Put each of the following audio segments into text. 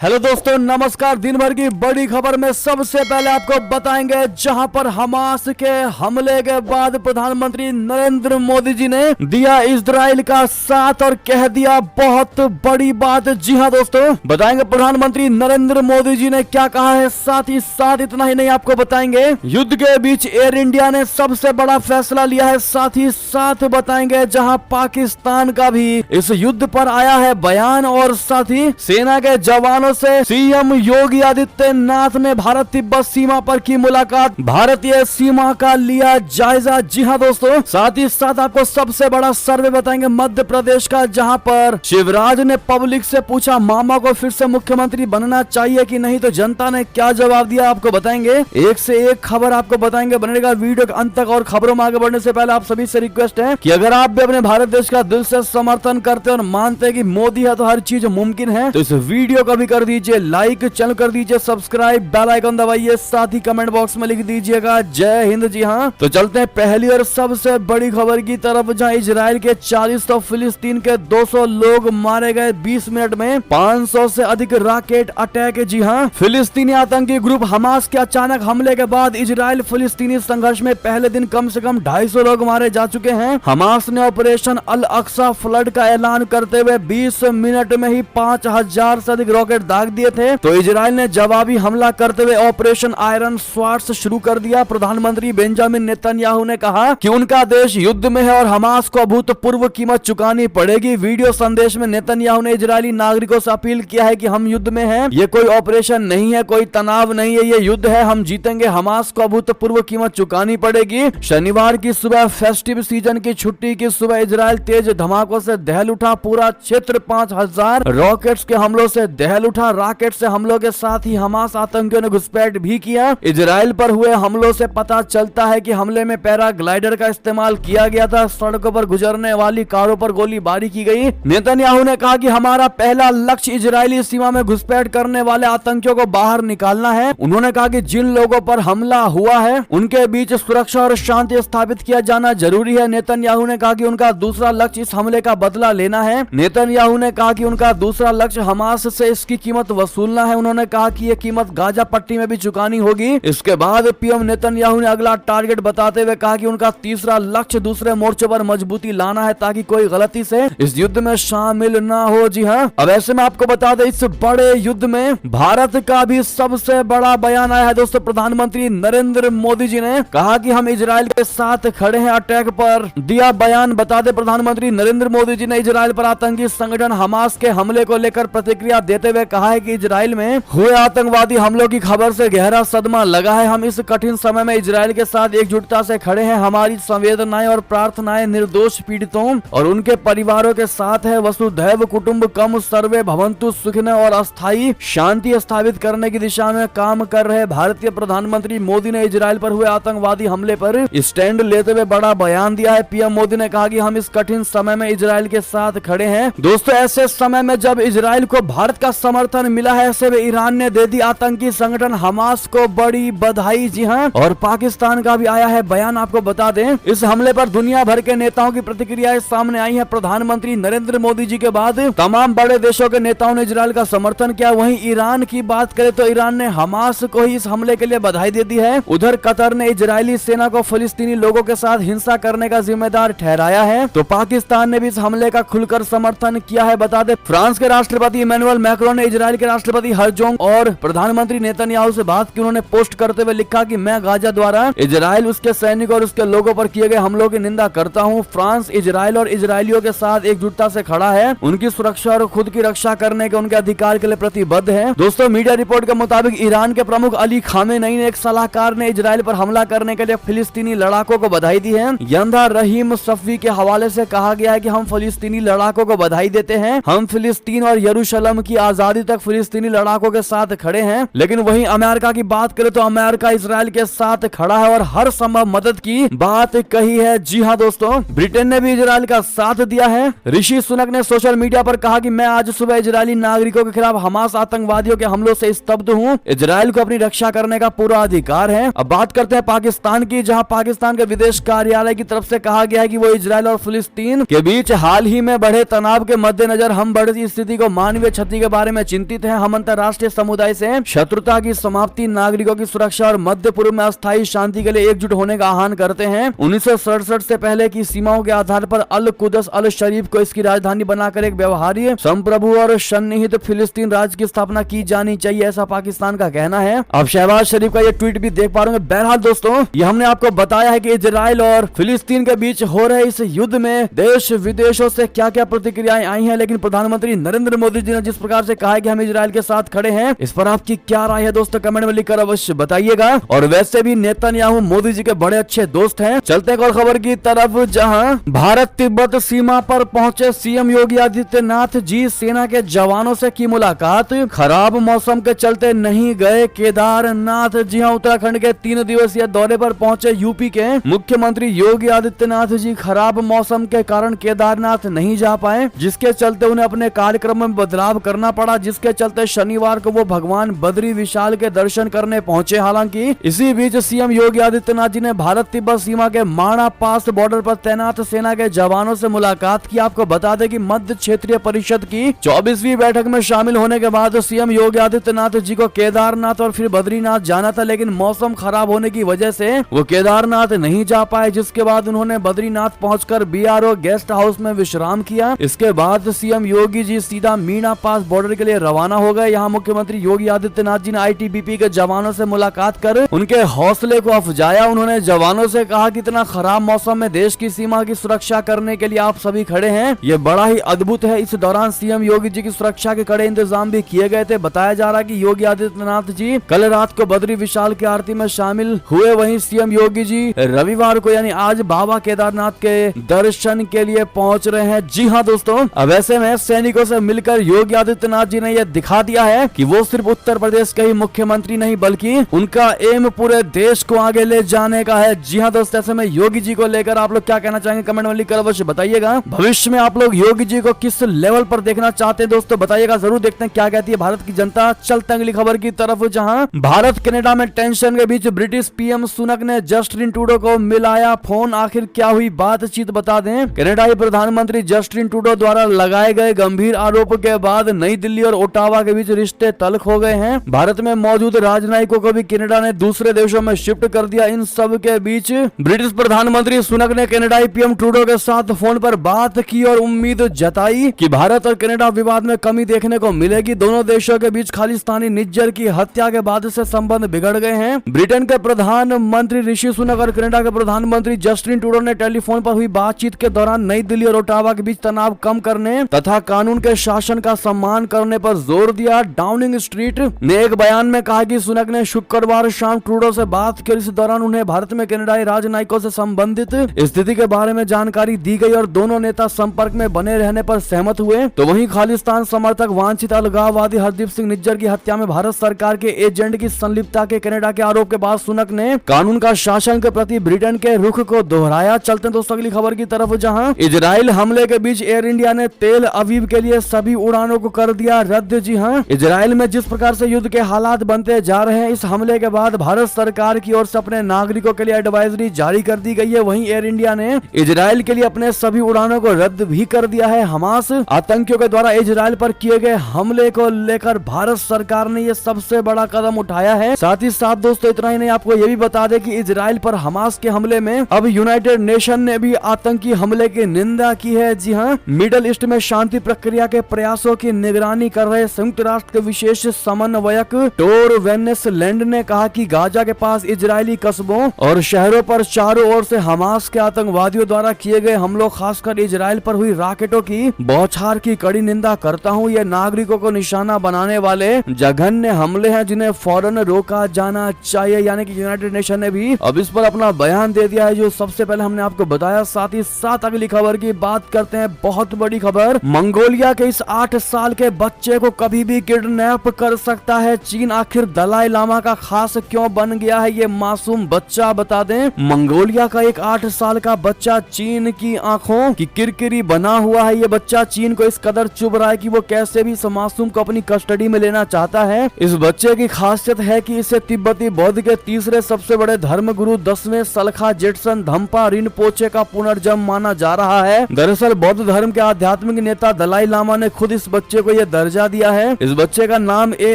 Hello दोस्तों, नमस्कार। दिन भर की बड़ी खबर में सबसे पहले आपको बताएंगे, जहां पर हमास के हमले के बाद प्रधानमंत्री नरेंद्र मोदी जी ने दिया इजराइल का साथ और कह दिया बहुत बड़ी बात। जी हां दोस्तों, बताएंगे प्रधानमंत्री नरेंद्र मोदी जी ने क्या कहा है। साथ ही साथ इतना ही नहीं, आपको बताएंगे युद्ध के बीच एयर इंडिया ने सबसे बड़ा फैसला लिया है। साथ ही साथ बताएंगे जहां पाकिस्तान का भी इस युद्ध पर आया है बयान, और साथ ही सेना के जवानों से सीएम योगी आदित्यनाथ ने भारत तिब्बत सीमा पर की मुलाकात, भारतीय सीमा का लिया जायजा। जी हां दोस्तों, साथ ही साथ आपको सबसे बड़ा सर्वे बताएंगे मध्य प्रदेश का, जहां पर शिवराज ने पब्लिक से पूछा मामा को फिर से मुख्यमंत्री बनना चाहिए कि नहीं, तो जनता ने क्या जवाब दिया आपको बताएंगे। एक से एक खबर आपको बताएंगे, बनेगा वीडियो के अंत तक। और खबरों में आगे बढ़ने से पहले आप सभी से रिक्वेस्ट है कि अगर आप भी अपने भारत देश का दिल से समर्थन करते और मानते हैं कि मोदी है तो हर चीज मुमकिन है, तो इस वीडियो को भी कर दीजिए लाइक, चैनल कर दीजिए सब्सक्राइब, बेल आइकन दबाइए, साथ ही कमेंट बॉक्स में लिख दीजिएगा जय हिंद। जी हां, तो चलते हैं पहली और सबसे बड़ी खबर की तरफ, जहां इजराइल के 40 तो फिलिस्तीन के 200 लोग मारे गए 20 मिनट में, 500 से अधिक रॉकेट अटैक। जी हां, फिलिस्तीनी आतंकी ग्रुप हमास के अचानक हमले के बाद इजराइल फिलिस्तीनी संघर्ष में पहले दिन कम से कम 250 लोग मारे जा चुके हैं। हमास ने ऑपरेशन अल अक्सा फ्लड का ऐलान करते हुए 20 मिनट में ही 5000 से अधिक रॉकेट दाग दिए थे, तो इजराइल ने जवाबी हमला करते हुए ऑपरेशन आयरन स्वार्ड्स शुरू कर दिया। प्रधानमंत्री बेंजामिन नेतन्याहू ने कहा कि उनका देश युद्ध में है और हमास को अभूतपूर्व कीमत चुकानी पड़ेगी। वीडियो संदेश में नेतन्याहू ने इजरायली नागरिकों से अपील किया है कि हम युद्ध में हैं, ये कोई ऑपरेशन नहीं है, कोई तनाव नहीं है, ये युद्ध है, हम जीतेंगे, हमास को अभूतपूर्व कीमत चुकानी पड़ेगी। शनिवार की सुबह फेस्टिव सीजन की छुट्टी की सुबह इजराइल तेज धमाकों से दहल उठा, पूरा क्षेत्र 5000 रॉकेट्स के हमलों से दहल उठा। रॉकेट से हमलों के साथ ही हमास आतंकियों ने घुसपैठ भी किया। इजराइल पर हुए हमलों से पता चलता है कि हमले में पैराग्लाइडर का इस्तेमाल किया गया था, सड़कों पर गुजरने वाली कारों पर गोलीबारी की गई। नेतन्याहू ने कहा कि हमारा पहला लक्ष्य इजरायली सीमा में घुसपैठ करने वाले आतंकियों को बाहर निकालना है। उन्होंने कहा कि जिन लोगों पर हमला हुआ है उनके बीच सुरक्षा और शांति स्थापित किया जाना जरूरी है। नेतन्याहू ने कहा कि उनका दूसरा लक्ष्य इस हमले का बदला लेना है। नेतन्याहू ने कहा कि उनका दूसरा लक्ष्य हमास से इसकी कीमत वसूलना है। उन्होंने कहा कि यह कीमत गाजा पट्टी में भी चुकानी होगी। इसके बाद पीएम नेतन्याहू ने अगला टारगेट बताते हुए कहा कि उनका तीसरा लक्ष्य दूसरे मोर्चे पर मजबूती लाना है, ताकि कोई गलती से इस युद्ध में शामिल ना हो। जी हाँ, अब ऐसे में आपको बता दें, इस बड़े युद्ध में भारत का भी सबसे बड़ा बयान आया है दोस्तों। प्रधानमंत्री नरेंद्र मोदी जी ने कहा कि हम इजराइल के साथ खड़े हैं। अटैक पर दिया बयान, बता दें प्रधानमंत्री नरेंद्र मोदी जी ने इजराइल पर आतंकी संगठन हमास के हमले को लेकर प्रतिक्रिया देते हुए कहा है कि इजराइल में हुए आतंकवादी हमलों की खबर से गहरा सदमा लगा है। हम इस कठिन समय में इजराइल के साथ एकजुटता से खड़े हैं। हमारी संवेदनाएं और प्रार्थनाएं निर्दोष पीड़ितों और उनके परिवारों के साथ है। वसुधैव कुटुंबकम सर्वे भवन्तु सुखिनः और अस्थायी शांति स्थापित करने की दिशा में काम कर रहे भारतीय प्रधानमंत्री मोदी ने इजराइल पर हुए आतंकवादी हमले पर स्टैंड लेते हुए बड़ा बयान दिया है। पीएम मोदी ने कहा कि हम इस कठिन समय में इजराइल के साथ खड़े हैं। दोस्तों, ऐसे समय में जब इजराइल को भारत का समर्थन मिला है, ऐसे में ईरान ने दे दी आतंकी संगठन हमास को बड़ी बधाई। जी हां, और पाकिस्तान का भी आया है बयान। आपको बता दें, इस हमले पर दुनिया भर के नेताओं की प्रतिक्रियाएं सामने आई है। प्रधानमंत्री नरेंद्र मोदी जी के बाद तमाम बड़े देशों के नेताओं ने इजराइल का समर्थन किया। वहीं ईरान की बात करें तो ईरान ने हमास को ही इस हमले के लिए बधाई दे दी है। उधर कतर ने इजरायली सेना को फिलिस्तीनी लोगों के साथ हिंसा करने का जिम्मेदार ठहराया है, तो पाकिस्तान ने भी इस हमले का खुलकर समर्थन किया है। बता दें, फ्रांस के राष्ट्रपति इमैनुअल मैक्रोन ने इजराइल के राष्ट्रपति हरजोंग और प्रधानमंत्री नेतन्याहू से बात की। उन्होंने पोस्ट करते हुए लिखा कि मैं गाजा द्वारा इजराइल, उसके सैनिकों और उसके लोगों पर किए गए हमलों की निंदा करता हूं। फ्रांस इजराइल और इजरायलियों के साथ एकजुटता से खड़ा है, उनकी सुरक्षा और खुद की रक्षा करने के उनके अधिकार के लिए प्रतिबद्ध है। दोस्तों, मीडिया रिपोर्ट के मुताबिक ईरान के प्रमुख अली खामेनेई ने एक सलाहकार ने इजराइल पर हमला करने के लिए फिलिस्तीनी लड़ाकों को बधाई दी है। यंदा रहीम सफवी के हवाले से कहा गया है कि हम फिलिस्तीनी लड़ाकों को बधाई देते हैं। हम फिलिस्तीन और यरूशलेम की आजादी तक फिलिस्तीनी लड़ाकों के साथ खड़े हैं। लेकिन वहीं अमेरिका की बात करें तो अमेरिका इजराइल के साथ खड़ा है और हर संभव मदद की बात कही है। जी हां दोस्तों, ब्रिटेन ने भी इजराइल का साथ दिया है। ऋषि सुनक ने सोशल मीडिया पर कहा कि मैं आज सुबह इजरायली नागरिकों के खिलाफ हमास आतंकवादियों के हमलों से स्तब्ध हूं। इजराइल को अपनी रक्षा करने का पूरा अधिकार है। अब बात करते हैं पाकिस्तान की, जहां पाकिस्तान के विदेश कार्यालय की तरफ से कहा गया है कि वो इजराइल और फिलिस्तीन के बीच हाल ही में बढ़े तनाव के मद्देनजर हम बढ़ती स्थिति को मानवीय क्षति के बारे में चिंतित हैं। हम अंतर्राष्ट्रीय समुदाय से शत्रुता की समाप्ति, नागरिकों की सुरक्षा और मध्य पूर्व में अस्थायी शांति के लिए एकजुट होने का आह्वान करते हैं। 1967 से पहले की सीमाओं के आधार पर अल कुदस अल शरीफ को इसकी राजधानी बनाकर एक व्यवहार्य, संप्रभु और सन्निहित फिलिस्तीन राज्य की स्थापना की जानी चाहिए, ऐसा पाकिस्तान का कहना है। अब शहबाज शरीफ का ये ट्वीट भी देख पा रहे हैं। बहरहाल दोस्तों, ये हमने आपको बताया है कि इजराइल और फिलिस्तीन के बीच हो रहे इस युद्ध में देश विदेशों से क्या क्या प्रतिक्रियाएं आई हैं, लेकिन प्रधानमंत्री नरेंद्र मोदी जी ने जिस प्रकार से कहा है कि हम इजराइल के साथ खड़े हैं, इस पर आपकी क्या राय है दोस्तों, कमेंट में लिखकर अवश्य बताइएगा। और वैसे भी नेतन्याहू मोदी जी के बड़े अच्छे दोस्त हैं। चलते हैं और खबर की तरफ, जहां भारत तिब्बत सीमा पर पहुंचे सीएम योगी आदित्यनाथ जी, सेना के जवानों से की मुलाकात। खराब मौसम के चलते नहीं गए केदारनाथ। जी हां, उत्तराखंड के 3 दिवसीय दौरे पर पहुंचे यूपी के मुख्यमंत्री योगी आदित्यनाथ जी खराब मौसम के कारण केदारनाथ नहीं जा पाए, जिसके चलते उन्हें अपने कार्यक्रम में बदलाव करना पड़ा, जिसके चलते शनिवार को वो भगवान बद्री विशाल के दर्शन करने पहुंचे। हालांकि इसी बीच सीएम योगी आदित्यनाथ जी ने भारत तिब्बत सीमा के माणा पास बॉर्डर पर तैनात सेना के जवानों से मुलाकात की। आपको बता दें कि मध्य क्षेत्रीय परिषद की 24वीं बैठक में शामिल होने के बाद सीएम योगी आदित्यनाथ जी को केदारनाथ और फिर बद्रीनाथ जाना था, लेकिन मौसम खराब होने की वजह से वो केदारनाथ नहीं जा पाए, जिसके बाद उन्होंने बद्रीनाथ पहुंचकर बीआरओ गेस्ट हाउस में विश्राम किया। इसके बाद सीएम योगी जी सीधा मीणा पास बॉर्डर के लिए रवाना हो गए। यहाँ मुख्यमंत्री योगी आदित्यनाथ जी ने आईटीबीपी के जवानों से मुलाकात कर उनके हौसले को अफजाया। उन्होंने जवानों से कहा कि इतना खराब मौसम में देश की सीमा की सुरक्षा करने के लिए आप सभी खड़े हैं, ये बड़ा ही अद्भुत है। इस दौरान सीएम योगी जी की सुरक्षा के कड़े इंतजाम भी किए गए थे। बताया जा रहा है कि योगी आदित्यनाथ जी कल रात को बद्री विशाल की आरती में शामिल हुए। वहीं सीएम योगी जी रविवार को यानी आज बाबा केदारनाथ के दर्शन के लिए पहुंच रहे हैं। जी हाँ दोस्तों, अब ऐसे में सैनिकों से मिलकर योगी आदित्यनाथ जी ने यह दिखा दिया है कि वो सिर्फ उत्तर प्रदेश के ही मुख्यमंत्री नहीं बल्कि उनका एम पूरे देश को आगे ले जाने का है। जी हाँ दोस्तों, ऐसे में योगी जी को लेकर आप लोग क्या कहना चाहेंगे, कमेंट में लिखकर अवश्य बताइएगा। भविष्य में आप लोग योगी जी को किस लेवल पर देखना चाहते हैं दोस्तों, बताइएगा जरूर। देखते हैं क्या कहती है भारत की जनता। चलते हैं अगली खबर की तरफ, जहां भारत कनाडा में टेंशन के बीच ब्रिटिश पीएम सुनक ने जस्टिन ट्रूडो को मिलाया फोन। आखिर क्या हुई बातचीत, बता दें। कनाडाई प्रधानमंत्री जस्टिन ट्रूडो द्वारा लगाए गए गंभीर आरोप के बाद नई दिल्ली और ओटावा के बीच रिश्ते तल्ख हो गए हैं। भारत में मौजूद राजनयिकों को भी कनाडा ने दूसरे देशों में शिफ्ट कर दिया। इन सब के बीच ब्रिटिश प्रधानमंत्री सुनक ने कनाडाई पीएम ट्रूडो के साथ फोन पर बात की और उम्मीद जताई कि भारत और कनाडा विवाद में कमी देखने को मिलेगी। दोनों देशों के बीच खालिस्तानी निज्जर की हत्या के बाद से संबंध बिगड़ गए हैं। ब्रिटेन के प्रधानमंत्री ऋषि सुनक और कनाडा के प्रधानमंत्री जस्टिन ट्रूडो ने टेलीफोन पर हुई बातचीत के दौरान नई दिल्ली और ओटावा के बीच तनाव कम करने तथा कानून के शासन का सम्मान करने पर जोर दिया। डाउनिंग स्ट्रीट ने एक बयान में कहा कि सुनक ने शुक्रवार शाम ट्रूडो से बात की। इस दौरान उन्हें भारत में कनाडाई राजनयिकों से संबंधित स्थिति के बारे में जानकारी दी गई और दोनों नेता संपर्क में बने रहने पर सहमत हुए। तो वहीं खालिस्तान समर्थक वांछित अलगाववादी हरदीप सिंह निज्जर की हत्या में भारत सरकार के एजेंट की संलिप्तता के कनाडा के आरोप के बाद सुनक ने कानून का शासन के प्रति ब्रिटेन के रुख को दोहराया। चलते हैं दोस्तों अगली खबर की तरफ, जहां इजराइल हमले के बीच एयर इंडिया ने तेल अवीव के लिए सभी उड़ानों को कर दिया रद्द। जी हां, इजराइल में जिस प्रकार से युद्ध के हालात बनते जा रहे हैं, इस हमले के बाद भारत सरकार की ओर से अपने नागरिकों के लिए एडवाइजरी जारी कर दी गई है। वहीं एयर इंडिया ने इजराइल के लिए अपने सभी उड़ानों को रद्द भी कर दिया है। हमास आतंकियों के द्वारा इजराइल पर किए गए हमले को लेकर भारत सरकार ने यह सबसे बड़ा कदम उठाया है। साथ ही साथ दोस्तों इतना ही नहीं, आपको यह भी बता दें कि इजराइल पर हमास के हमले में अब यूनाइटेड नेशन ने भी आतंकी हमले की निंदा की है। जी हां, मिडल ईस्ट में शांति प्रक्रिया के प्रयासों की निगरानी कर रहे संयुक्त राष्ट्र के विशेष समन्वयक टोर वेनेसलैंड ने कहा कि गाजा के पास इजरायली कस्बों और शहरों पर चारों ओर से हमास के आतंकवादियों द्वारा किए गए हमलों, खासकर इजराइल पर हुई रॉकेटों की बौछार की कड़ी निंदा करता हूं। ये नागरिकों को निशाना बनाने वाले जघन्य हमले हैं जिन्हें फौरन रोका जाना चाहिए। यानी कि यूनाइटेड नेशन ने भी अब इस पर अपना बयान दे दिया है, जो सबसे पहले हमने आपको बताया। साथ ही साथ अगली खबर की बात करते हैं, बहुत बड़ी खबर। मंगोलिया के इस 8 साल के बच्चे को कभी भी किडनैप कर सकता है चीन। आखिर दलाई लामा का खास क्यों बन गया है ये मासूम बच्चा, बता दें। मंगोलिया का एक 8 साल का बच्चा चीन की आंखों की किरकिरी बना हुआ है। ये बच्चा चीन को इस कदर चुभ रहा है कि वो कैसे भी इस मासूम को अपनी कस्टडी में लेना चाहता है। इस बच्चे की खासियत है कि इसे तिब्बती बौद्ध के तीसरे सबसे बड़े धर्मगुरु 10वें सलखा जेटसन धम्पा रिनपोचे का पुनर्जन्म माना जा रहा है। दरअसल बौद्ध धर्म के आध्यात्मिक नेता दलाई लामा ने खुद इस बच्चे को यह दर्जा सजा दिया है। इस बच्चे का नाम ए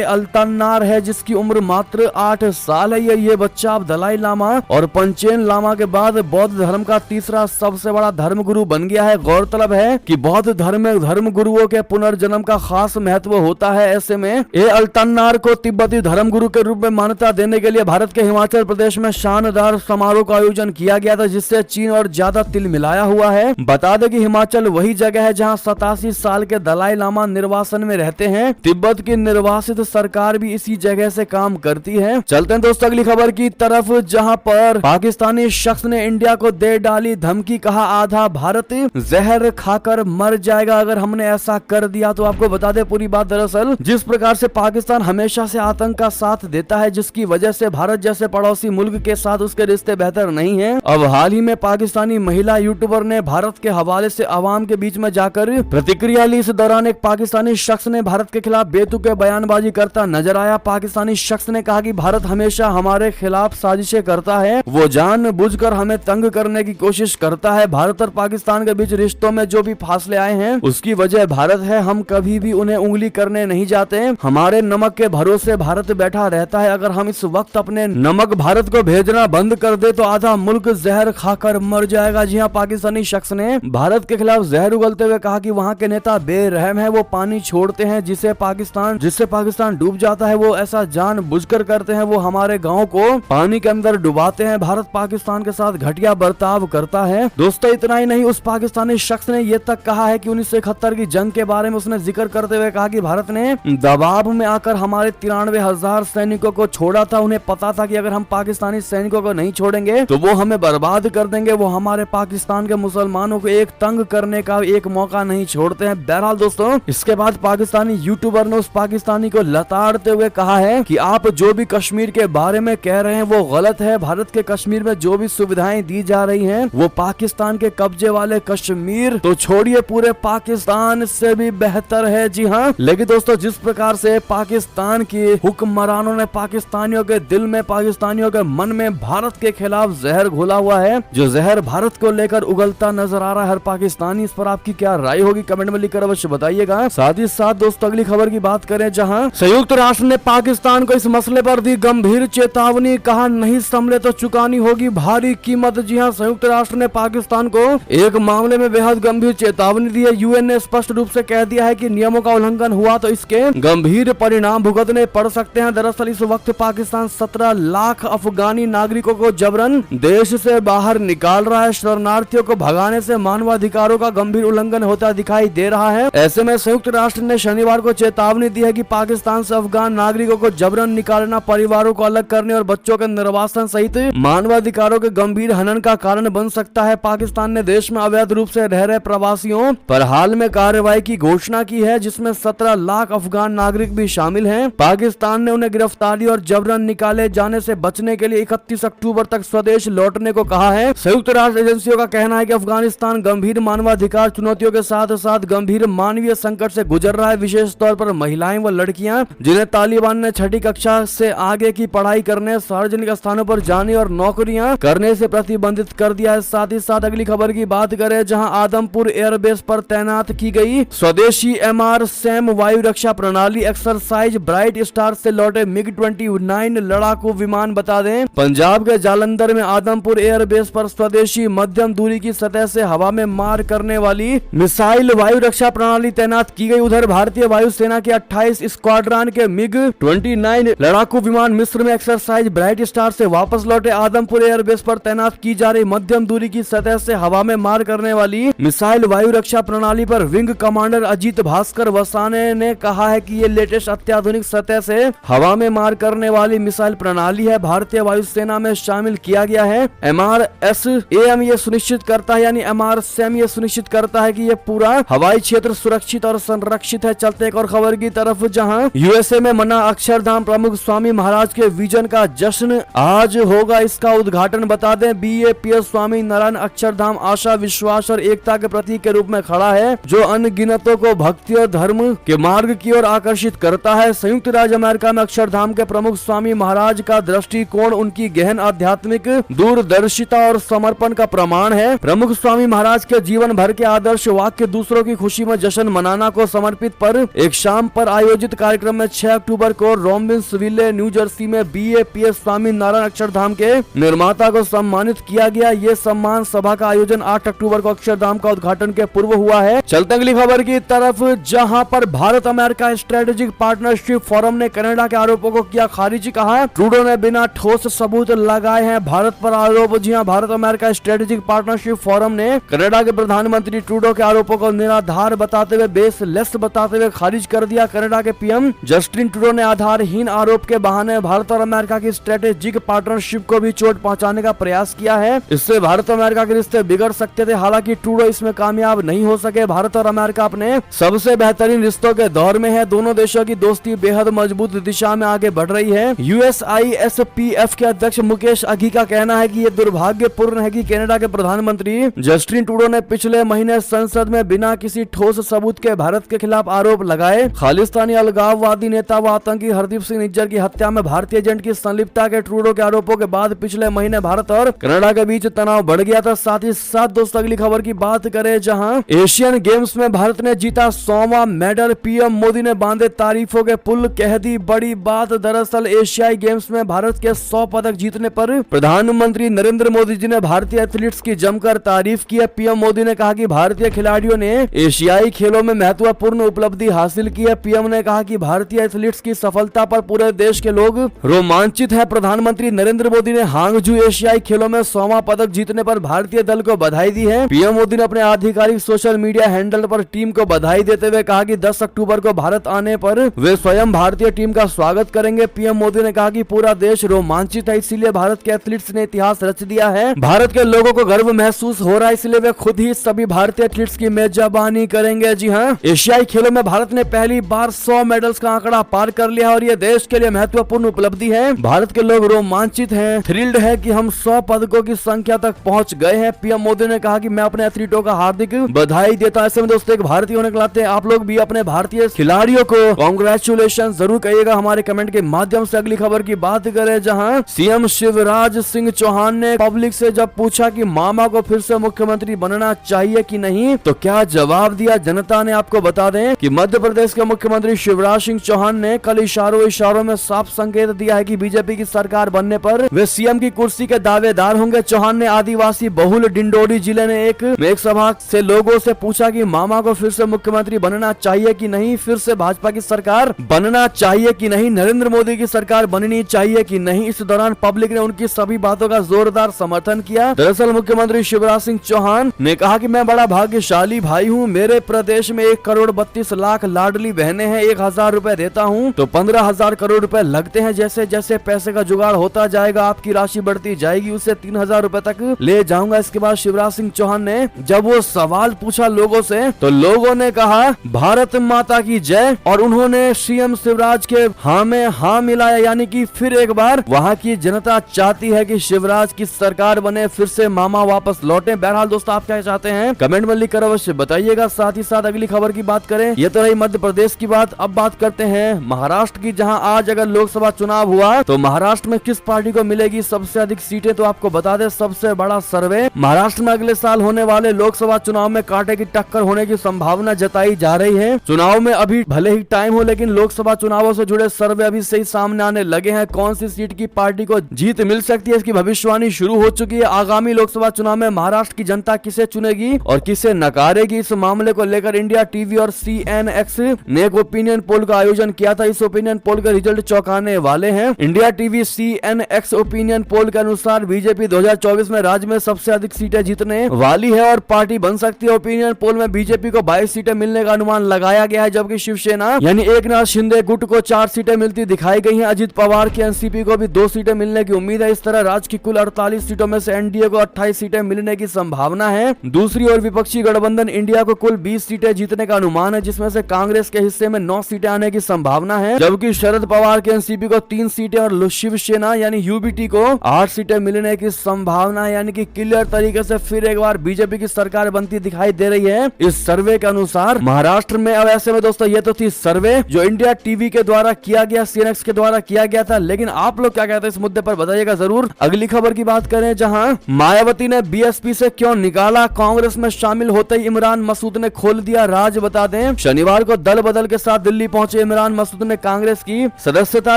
अल्तान्नार है, जिसकी उम्र मात्र 8 साल है। ये बच्चा अब दलाई लामा और पंचेन लामा के बाद बौद्ध धर्म का तीसरा सबसे बड़ा धर्म गुरु बन गया है। गौरतलब है कि बौद्ध धर्म में धर्म गुरुओं के पुनर्जन्म का खास महत्व होता है। ऐसे में ए अल्तान्नार को तिब्बती धर्म गुरु के रूप में मान्यता देने के लिए भारत के हिमाचल प्रदेश में शानदार समारोह का आयोजन किया गया था, जिससे चीन और ज्यादा तिल मिलाया हुआ है। बता दें कि हिमाचल वही जगह है जहां 87 साल के दलाई लामा निर्वासन में रहते हैं। तिब्बत की निर्वासित सरकार भी इसी जगह से काम करती है। चलते हैं दोस्तों अगली खबर की तरफ, जहां पर पाकिस्तानी शख्स ने इंडिया को दे डाली धमकी, कहा आधा भारत जहर खाकर मर जाएगा अगर हमने ऐसा कर दिया। तो आपको बता दें पूरी बात, दरअसल जिस प्रकार से पाकिस्तान हमेशा से आतंक का साथ देता है, जिसकी वजह से भारत जैसे पड़ोसी मुल्क के साथ उसके रिश्ते बेहतर नहीं है। अब हाल ही में पाकिस्तानी महिला यूट्यूबर ने भारत के हवाले से आवाम के बीच में जाकर प्रतिक्रिया ली। इस दौरान एक पाकिस्तानी शख्स ने भारत के खिलाफ बेतुके बयानबाजी करता नजर आया। पाकिस्तानी शख्स ने कहा कि भारत हमेशा हमारे खिलाफ साजिशें करता है, वो जानबूझकर हमें तंग करने की कोशिश करता है। भारत और पाकिस्तान के बीच रिश्तों में जो भी फासले आए हैं उसकी वजह भारत है। हम कभी भी उन्हें उंगली करने नहीं जाते। हमारे नमक के भरोसे भारत बैठा रहता है। अगर हम इस वक्त अपने नमक भारत को भेजना बंद कर दे तो आधा मुल्क जहर खाकर मर जाएगा। जी हाँ, पाकिस्तानी शख्स ने भारत के खिलाफ जहर उगलते हुए कहा कि वहाँ के नेता बेरहम है, वो पानी छोड़ते हैं जिससे पाकिस्तान डूब जाता है। वो ऐसा जानबूझकर करते हैं, वो हमारे गाँव को पानी के अंदर डुबाते हैं। भारत पाकिस्तान के साथ घटिया बर्ताव करता है। दोस्तों इतना ही नहीं, उस पाकिस्तानी शख्स ने ये तक कहा है कि 1971 की जंग के बारे में उसने जिक्र करते हुए कहा कि भारत ने दबाव में आकर हमारे 93,000 सैनिकों को छोड़ा था। उन्हें पता था कि अगर हम पाकिस्तानी सैनिकों को नहीं छोड़ेंगे तो वो हमें बर्बाद कर देंगे। वो हमारे पाकिस्तान के मुसलमानों को एक तंग करने का एक मौका नहीं छोड़ते हैं। बहरहाल दोस्तों, इसके बाद पाकिस्तानी यूट्यूबर ने उस पाकिस्तानी को लताड़ते हुए कहा है कि आप जो भी कश्मीर के बारे में कह रहे हैं वो गलत है। भारत के कश्मीर में जो भी सुविधाएं दी जा रही हैं वो पाकिस्तान के कब्जे वाले कश्मीर तो छोड़िए पूरे पाकिस्तान से भी बेहतर है। जी हाँ, लेकिन दोस्तों जिस प्रकार से पाकिस्तान के हुक्मरानों ने पाकिस्तानियों के दिल में, पाकिस्तानियों के मन में भारत के खिलाफ जहर घोला हुआ है, जो जहर भारत को लेकर उगलता नजर आ रहा है हर पाकिस्तानी, इस पर आपकी क्या राय होगी कमेंट में लिखकर अवश्य बताइएगा। साथ ही साथ दोस्तों अगली खबर की बात करें, जहां संयुक्त राष्ट्र ने पाकिस्तान को इस मसले पर दी गंभीर चेतावनी, कहा नहीं संभले तो चुकानी होगी भारी कीमत। जी हाँ, संयुक्त राष्ट्र ने पाकिस्तान को एक मामले में बेहद गंभीर चेतावनी दी है। यूएन ने स्पष्ट रूप से कह दिया है कि नियमों का उल्लंघन हुआ तो इसके गंभीर परिणाम भुगतने पड़ सकते हैं। दरअसल इस वक्त पाकिस्तान 17 लाख अफगानी नागरिकों को जबरन देश से बाहर निकाल रहा है। शरणार्थियों को भगाने से मानवाधिकारों का गंभीर उल्लंघन होता दिखाई दे रहा है। ऐसे में संयुक्त राष्ट्र ने शनिवार को चेतावनी दी है कि पाकिस्तान से अफगान नागरिकों को जबरन निकालना, परिवारों को अलग करने और बच्चों के निर्वासन सहित मानवाधिकारों के गंभीर हनन का कारण बन सकता है। पाकिस्तान ने देश में अवैध रूप से रह रहे प्रवासियों पर हाल में कार्रवाई की घोषणा की है, जिसमें 17 लाख अफगान नागरिक भी शामिल हैं। पाकिस्तान ने उन्हें गिरफ्तारी और जबरन निकाले जाने से बचने के लिए 31 अक्टूबर तक स्वदेश लौटने को कहा है। संयुक्त राष्ट्र एजेंसियों का कहना है कि अफगानिस्तान गंभीर मानवाधिकार चुनौतियों के साथ साथ गंभीर मानवीय संकट से गुजर रहा है। विशेष तौर पर महिलाएं व लड़कियां, जिन्हें तालिबान ने छठी कक्षा से आगे की पढ़ाई करने, सार्वजनिक स्थानों पर जाने और नौकरियां करने से प्रतिबंधित कर दिया है। साथ ही साथ अगली खबर की बात करें, जहां आदमपुर एयरबेस पर तैनात की गई स्वदेशी MR सैम वायु रक्षा प्रणाली एक्सरसाइज ब्राइट स्टार से लौटे MiG-29 लड़ाकू विमान। बता दें, पंजाब के जालंधर में आदमपुर एयरबेस पर स्वदेशी मध्यम दूरी की सतह से हवा में मार करने वाली मिसाइल वायु रक्षा प्रणाली तैनात की गई। उधर भारतीय वायुसेना के 28 स्क्वाड्रन के MiG-29 लड़ाकू विमान मिस्र में एक्सरसाइज ब्राइट स्टार से वापस लौटे। आदमपुर एयरबेस पर तैनात की जा रही मध्यम दूरी की सतह से हवा में मार करने वाली मिसाइल वायु रक्षा प्रणाली पर विंग कमांडर अजीत भास्कर वसाने ने कहा है कि ये लेटेस्ट अत्याधुनिक सतह से हवा में मार करने वाली मिसाइल प्रणाली है, भारतीय वायुसेना में शामिल किया गया है। MRSAM ये सुनिश्चित करता है, यानी MR सैम ये सुनिश्चित करता है कि ये पूरा हवाई क्षेत्र सुरक्षित और संरक्षित है। चलते एक और खबर की तरफ, जहां USA में मना अक्षरधाम प्रमुख स्वामी महाराज के विजन का जश्न आज होगा, इसका उद्घाटन। बता दें, BAPS स्वामी नारायण अक्षरधाम आशा, विश्वास और एकता के प्रतीक के रूप में खड़ा है, जो अनगिनतों को भक्ति और धर्म के मार्ग की ओर आकर्षित करता है। संयुक्त राज्य अमेरिका में अक्षरधाम के प्रमुख स्वामी महाराज का दृष्टिकोण उनकी गहन आध्यात्मिक दूरदर्शिता और समर्पण का प्रमाण है। प्रमुख स्वामी महाराज के जीवन भर के आदर्श वाक्य दूसरों की खुशी में जश्न मनाना को समर्पित पर पर एक शाम पर आयोजित कार्यक्रम में 6 अक्टूबर को रॉबिन्सविले न्यू जर्सी में BAPS स्वामी नारायण अक्षरधाम के निर्माता को सम्मानित किया गया। ये सम्मान सभा का आयोजन 8 अक्टूबर को अक्षरधाम का उद्घाटन के पूर्व हुआ है। चलते अगली खबर की तरफ, जहां पर Bharat America strategic partnership forum ने कनाडा के आरोपों को किया खारिज। कहा ट्रूडो ने बिना ठोस सबूत लगाए हैं भारत पर आरोप। जी हां, Bharat America strategic partnership forum ने कनाडा के प्रधानमंत्री ट्रूडो के आरोपों को निराधार बताते हुए, बेसलेस बताते हुए खारिज कर दिया। कनाडा के PM जस्टिन ट्रूडो ने आधारहीन आरोप के बहाने भारत और अमेरिका की स्ट्रेटेजिक पार्टनरशिप को भी चोट पहुंचाने का प्रयास किया है। इससे भारत और अमेरिका के रिश्ते बिगड़ सकते थे। हालांकि ट्रूडो इसमें कामयाब नहीं हो सके। भारत और अमेरिका अपने सबसे बेहतरीन रिश्तों के दौर में है। दोनों देशों की दोस्ती बेहद मजबूत दिशा में आगे बढ़ रही है। USISPF के अध्यक्ष मुकेश अघी का कहना है कि ये दुर्भाग्यपूर्ण है कि कनाडा के प्रधानमंत्री जस्टिन ट्रूडो ने पिछले महीने संसद में बिना किसी ठोस सबूत के भारत के खिलाफ आरोप लगाए। खालिस्तानी अलगाववादी नेता व आतंकी हरदीप सिंह निज्जर की हत्या में भारतीय एजेंट की संलिप्तता के ट्रूडो के आरोपों के बाद पिछले महीने भारत और कनाडा के बीच तनाव बढ़ गया था। साथ ही साथ दोस्तों अगली खबर की बात करें, जहां एशियन गेम्स में भारत ने जीता 100वां मेडल। PM मोदी ने बांधे तारीफों के पुल, कह दी बड़ी बात। दरअसल एशियाई गेम्स में भारत के 100 पदक जीतने पर प्रधानमंत्री नरेंद्र मोदी जी ने भारतीय एथलीट्स की जमकर तारीफ की है। PM मोदी ने कहा कि भारतीय खिलाड़ियों ने एशियाई खेलों में महत्वपूर्ण उपलब्धि हासिल की है। PM ने कहा कि भारतीय एथलीट्स की सफलता पर पूरे देश के लोग रोमांचित हैं। प्रधानमंत्री नरेंद्र मोदी ने हांगजू एशियाई खेलों में 100वां पदक जीतने पर भारतीय दल को बधाई दी है। PM मोदी ने अपने आधिकारिक सोशल मीडिया हैंडल पर टीम को बधाई देते हुए कहा कि 10 अक्टूबर को भारत आने पर वे स्वयं भारतीय टीम का स्वागत करेंगे। PM मोदी ने कहा कि पूरा देश रोमांचित है, इसीलिए भारत के एथलीट्स ने इतिहास रच दिया है। भारत के लोगों को गर्व महसूस हो रहा है, इसलिए वे खुद ही सभी भारतीय एथलीट्स की मेजबानी करेंगे। जी हाँ, एशियाई खेलों में भारत ने पहली बार 100 मेडल्स का आंकड़ा पार कर लिया और ये देश के लिए महत्वपूर्ण उपलब्धि है। भारत के लोग रोमांचित हैं, थ्रिल्ड है कि हम 100 पदकों की संख्या तक पहुंच गए हैं। PM मोदी ने कहा कि मैं अपने एथलीटों का हार्दिक बधाई देता। ऐसे में दोस्तों एक भारतीय होने के नाते आप लोग भी अपने भारतीय खिलाड़ियों को कांग्रेचुलेशन जरूर कहिएगा हमारे कमेंट के माध्यम से। अगली खबर की बात करें, जहां CM शिवराज सिंह चौहान ने पब्लिक से जब पूछा कि मामा को फिर से मुख्यमंत्री बनना चाहिए कि नहीं, तो क्या जवाब दिया जनता ने। आपको बता दें कि मध्य प्रदेश के मुख्यमंत्री शिवराज सिंह चौहान ने कल इशारों में साफ संकेत दिया है कि बीजेपी की सरकार बनने पर वे CM की कुर्सी के दावेदार होंगे। चौहान ने आदिवासी बहुल डिंडोरी जिले में एक सभा से लोगों से पूछा कि मामा को फिर से मुख्यमंत्री बनना चाहिए कि नहीं, फिर से भाजपा की सरकार बनना चाहिए कि नहीं, नरेंद्र मोदी की सरकार बननी चाहिए कि नहीं। इस दौरान पब्लिक ने उनकी सभी बातों का जोरदार समर्थन किया। दरअसल मुख्यमंत्री शिवराज सिंह चौहान ने कहा कि मैं बड़ा भाग्यशाली भाई हूँ, मेरे प्रदेश में 1,32,00,000 लाडली बहनें हैं, 1,000 रुपए देता हूँ तो 15,000 करोड़ रुपए लगते हैं। जैसे जैसे पैसे का जुगाड़ होता जाएगा आपकी राशि बढ़ती जाएगी, उससे 3,000 रुपए तक ले जाऊंगा। इसके बाद शिवराज सिंह चौहान ने जब वो सवाल पूछा लोगों से, तो लोगों ने कहा भारत माता की जय और उन्होंने CM शिवराज के हाँ में हाँ मिलाया। यानी कि फिर एक बार वहाँ की जनता चाहती है कि शिवराज की सरकार बने, फिर से मामा वापस लौटे। बहरहाल दोस्तों आप क्या चाहते हैं कमेंट में लिखकर अवश्य बताइएगा। साथ ही साथ अगली खबर की बात करें, ये तो रही मध्य प्रदेश की बात। अब बात करते हैं महाराष्ट्र की, जहां आज अगर लोकसभा चुनाव हुआ तो महाराष्ट्र में किस पार्टी को मिलेगी सबसे अधिक सीटें। तो आपको बता दें सबसे बड़ा सर्वे महाराष्ट्र में अगले साल होने वाले लोकसभा चुनाव में कांटे की टक्कर होने की संभावना जताई जा रही है। चुनाव में अभी भले ही टाइम हो, लेकिन लोकसभा चुनावों से जुड़े सर्वे अभी से ही सामने आने लगे हैं। कौन सी सीट की पार्टी को जीत मिल सकती है, इसकी भविष्यवाणी शुरू हो चुकी है। आगामी लोकसभा चुनाव में महाराष्ट्र की जनता किसे चुनेगी और किसे नकारेगी, इस मामले को लेकर इंडिया टीवी और CNX ने एक ओपिनियन पोल का आयोजन किया था। इस ओपिनियन पोल के रिजल्ट चौंकाने वाले हैं। India TV CNX opinion poll के अनुसार बीजेपी 2024 में राज्य में सबसे अधिक सीटें जीतने वाली है और पार्टी बन सकती है। ओपिनियन पोल में बीजेपी को 22 सीटें मिलने का अनुमान लगाया गया है, जबकि शिवसेना यानी एकनाथ शिंदे गुट को 4 सीटें मिलती दिखाई गई हैं। अजित पवार की NCP को भी 2 सीटें मिलने की उम्मीद है। इस तरह राज्य की कुल 48 सीटों में से NDA को 28 सीटें मिलने की संभावना है। दूसरी ओर विपक्षी गठबंधन इंडिया को कुल 20 सीटें जीतने का अनुमान है, जिसमें से कांग्रेस के हिस्से में 9 सीटें आने की संभावना है, जबकि शरद पवार के NCP को 3 सीटें और शिवसेना यानी UBT को 8 सीटें मिलने की संभावना है। यानी कि क्लियर तरीके से फिर एक बार बीजेपी की सरकार बनती दिखाई दे रही है इस सर्वे के अनुसार महाराष्ट्र में। अब ऐसे में दोस्तों ये तो थी सर्वे जो इंडिया टीवी के द्वारा किया गया, CNX के द्वारा किया गया था, लेकिन आप लोग क्या कहते हैं इस मुद्दे पर बताइएगा जरूर। अगली खबर की बात करें, जहां मायावती ने BSP से क्यों निकाला, कांग्रेस में शामिल होते ही इमरान मसूद ने खोल दिया राज। बता दें शनिवार शनिवार को दल बदल के साथ दिल्ली पहुंचे इमरान मसूद ने कांग्रेस की सदस्यता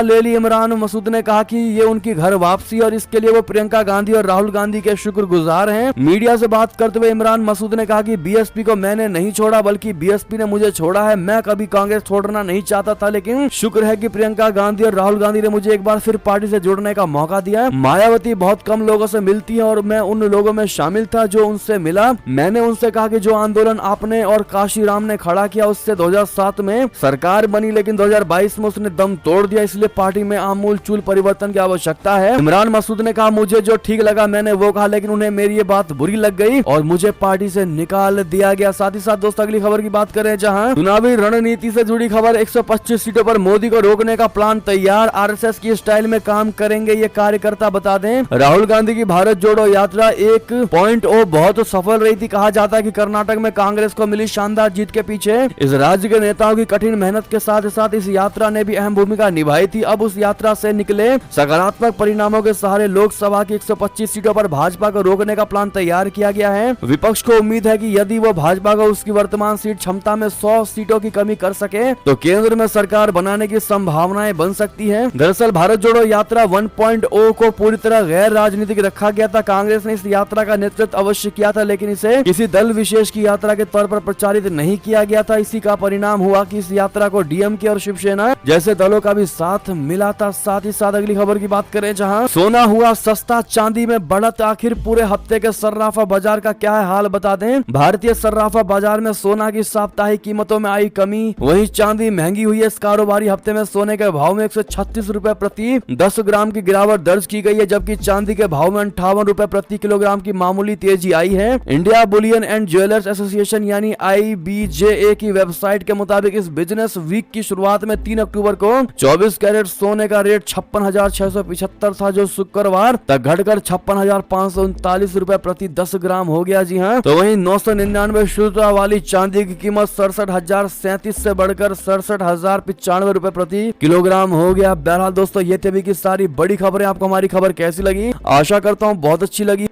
ले ली। इमरान मसूद ने कहा कि ये उनकी घर वापसी और इसके लिए वो प्रियंका गांधी और राहुल गांधी के शुक्रगुजार हैं। मीडिया से बात करते हुए इमरान मसूद ने कहा कि बीएसपी को मैंने नहीं छोड़ा बल्कि बीएसपी ने मुझे छोड़ा है। मैं कभी कांग्रेस छोड़ना नहीं चाहता था, लेकिन शुक्र है कि प्रियंका गांधी और राहुल गांधी ने मुझे एक बार फिर पार्टी से जुड़ने का मौका दिया है। मायावती बहुत कम लोगों से मिलती है और मैं उन लोगों में शामिल था जो उनसे मिला। मैंने उनसे कहा कि जो आंदोलन आपने और काशीराम ने खड़ा किया उससे 2007 में सरकार बनी, लेकिन 2022 में उसने दम तोड़ दिया, इसलिए पार्टी में आमूल चूल परिवर्तन की आवश्यकता है। इमरान मसूद ने कहा मुझे जो ठीक लगा मैंने वो कहा, लेकिन उन्हें मेरी ये बात बुरी लग गई और मुझे पार्टी से निकाल दिया गया। साथ ही साथ दोस्तों अगली खबर की बात करें, जहां चुनावी रणनीति से जुड़ी खबर, 125 सीटों पर मोदी को रोकने का प्लान तैयार, आरएसएस की स्टाइल में काम करेंगे ये कार्यकर्ता। बता दें राहुल गांधी की भारत जोड़ो यात्रा 1.0 बहुत सफल रही थी। कहा जाता है कि कर्नाटक में कांग्रेस को मिली शानदार जीत के पीछे इस राज्य के नेताओं की कठिन मेहनत के साथ साथ इस यात्रा ने भी अहम भूमिका निभाई थी। अब उस यात्रा से निकले सकारात्मक परिणामों के सहारे लोकसभा की 125 सीटों पर भाजपा को रोकने का प्लान तैयार किया गया है। विपक्ष को उम्मीद है कि यदि वो भाजपा को उसकी वर्तमान सीट क्षमता में 100 सीटों की कमी कर सके तो केंद्र में सरकार बनाने की संभावनाएं बन सकती है। दरअसल भारत जोड़ो यात्रा 1.0 को पूरी तरह गैर राजनीतिक रखा गया था। कांग्रेस ने इस यात्रा का नेतृत्व अवश्य किया था, लेकिन इसे किसी दल विशेष की यात्रा के तौर पर प्रचारित नहीं किया गया था। इसी का परिणाम हुआ कि इस यात्रा को डीएमके और शिवसेना जैसे दलों का भी साथ मिला था। साथ ही साथ अगली खबर की बात करें, जहां सोना हुआ सस्ता, चांदी में बढ़त, आखिर पूरे हफ्ते के सर्राफा बाजार का क्या है हाल बता दें। भारतीय सर्राफा बाजार में सोना की साप्ताहिक कीमतों में आई कमी, वहीं चांदी महंगी हुई है। इस कारोबारी हफ्ते में सोने के भाव में 136 रुपए प्रति 10 ग्राम की गिरावट दर्ज की गई है, जबकि चांदी के भाव में 58 रुपए प्रति किलोग्राम की मामूली तेजी आई है। India Boolean and jewellers association यानी IBJA की वेबसाइट के मुताबिक इस बिजनेस वीक की शुरुआत में 3 अक्टूबर को 24 कैरेट सोने का रेट 56,675 था, जो शुक्रवार तक घटकर 56,539 रुपए प्रति 10 ग्राम हो गया। जी हाँ, तो वहीं 999 शुद्धता वाली चांदी की कीमत 67,037 से बढ़कर 67,095 रुपए प्रति किलोग्राम हो गया। बहरहाल दोस्तों ये थे अभी की सारी बड़ी खबरें। आपको हमारी खबर कैसी लगी? आशा करता हूँ बहुत अच्छी लगी।